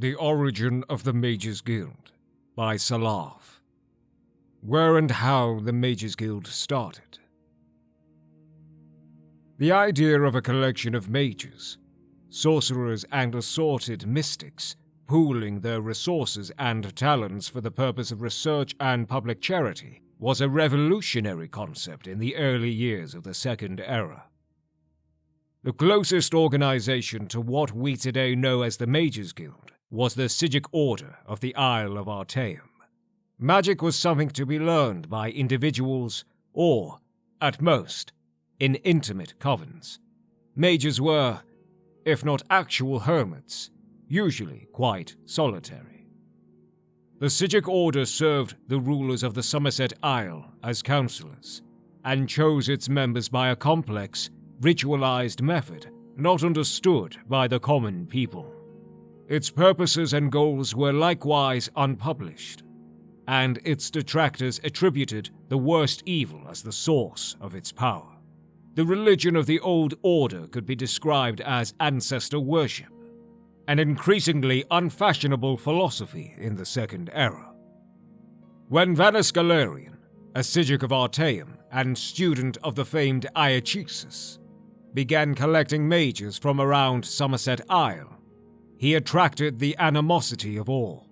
The Origin of the Mages Guild by Soule. Where and how the Mages Guild started. The idea of a collection of mages, sorcerers and assorted mystics pooling their resources and talents for the purpose of research and public charity was a revolutionary concept in the early years of the Second Era. The closest organization to what we today know as the Mages Guild was the Psijic Order of the Isle of Artaeum. Magic was something to be learned by individuals or, at most, in intimate covens. Mages were, if not actual hermits, usually quite solitary. The Psijic Order served the rulers of the Summerset Isle as counselors, and chose its members by a complex, ritualized method not understood by the common people. Its purposes and goals were likewise unpublished, and its detractors attributed the worst evil as the source of its power. The religion of the old order could be described as ancestor worship, an increasingly unfashionable philosophy in the Second Era. When Vanus Galerian, a Psijic of Artaeum and student of the famed Iachesis, began collecting mages from around Summerset Isle, he attracted the animosity of all.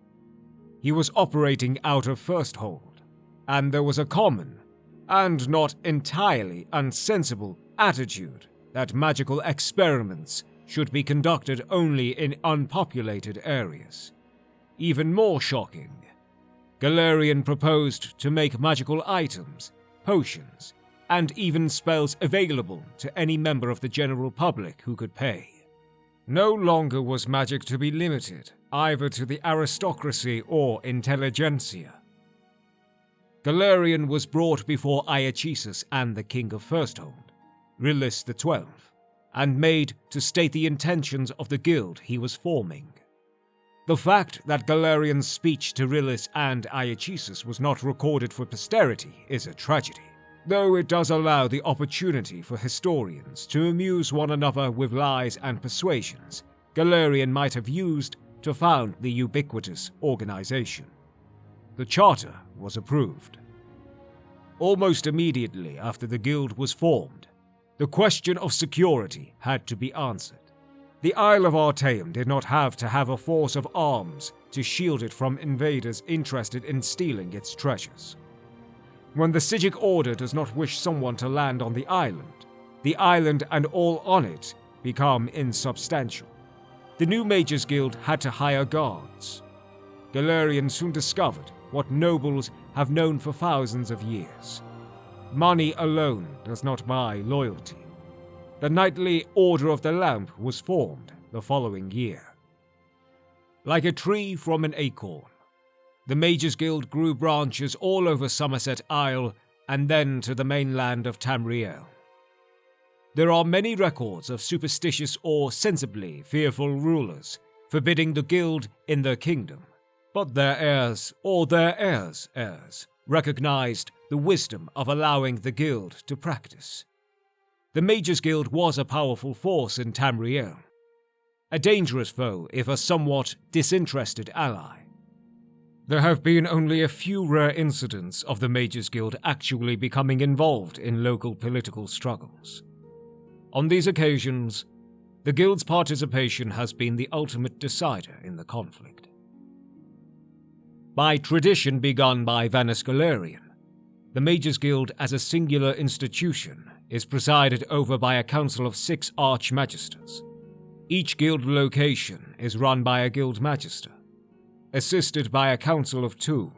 He was operating out of First Hold, and there was a common, and not entirely unsensible, attitude that magical experiments should be conducted only in unpopulated areas. Even more shocking, Galerian proposed to make magical items, potions, and even spells available to any member of the general public who could pay. No longer was magic to be limited either to the aristocracy or intelligentsia. Galerian was brought before Iachesis and the King of Firsthold, Rilis XII, and made to state the intentions of the guild he was forming. The fact that Galerian's speech to Rilis and Iachesis was not recorded for posterity is a tragedy, though it does allow the opportunity for historians to amuse one another with lies and persuasions Galerian might have used to found the ubiquitous organization. The charter was approved. Almost immediately after the guild was formed, the question of security had to be answered. The Isle of Artaeum did not have to have a force of arms to shield it from invaders interested in stealing its treasures. When the Psijic Order does not wish someone to land on the island and all on it become insubstantial. The new Mages Guild had to hire guards. Galerian soon discovered what nobles have known for thousands of years. Money alone does not buy loyalty. The Knightly Order of the Lamp was formed the following year. Like a tree from an acorn, the Mages Guild grew branches all over Summerset Isle and then to the mainland of Tamriel. There are many records of superstitious or sensibly fearful rulers forbidding the guild in their kingdom, but their heirs or their heirs' heirs recognized the wisdom of allowing the guild to practice. The Mages Guild was a powerful force in Tamriel, a dangerous foe if a somewhat disinterested ally. There have been only a few rare incidents of the Mages Guild actually becoming involved in local political struggles. On these occasions, the guild's participation has been the ultimate decider in the conflict. By tradition begun by Vanus Galerian, the Mages Guild as a singular institution is presided over by a council of 6 archmagisters. Each guild location is run by a guild magister, assisted by a council of 2,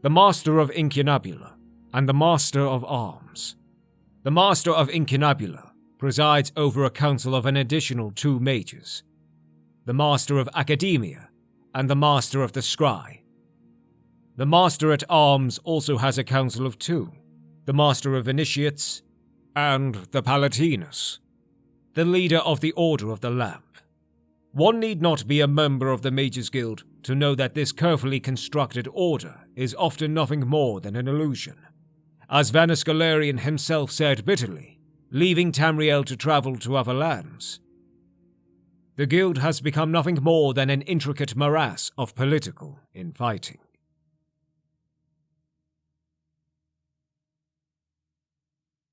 the Master of Incunabula and the Master of Arms. The Master of Incunabula presides over a council of an additional 2 mages, the Master of Academia and the Master of the Scry. The Master at Arms also has a council of 2, the Master of Initiates and the Palatinus, the leader of the Order of the Lamp. One need not be a member of the Mages Guild to know that this carefully constructed order is often nothing more than an illusion. As Vanus Galerian himself said bitterly, leaving Tamriel to travel to other lands. The guild has become nothing more than an intricate morass of political infighting.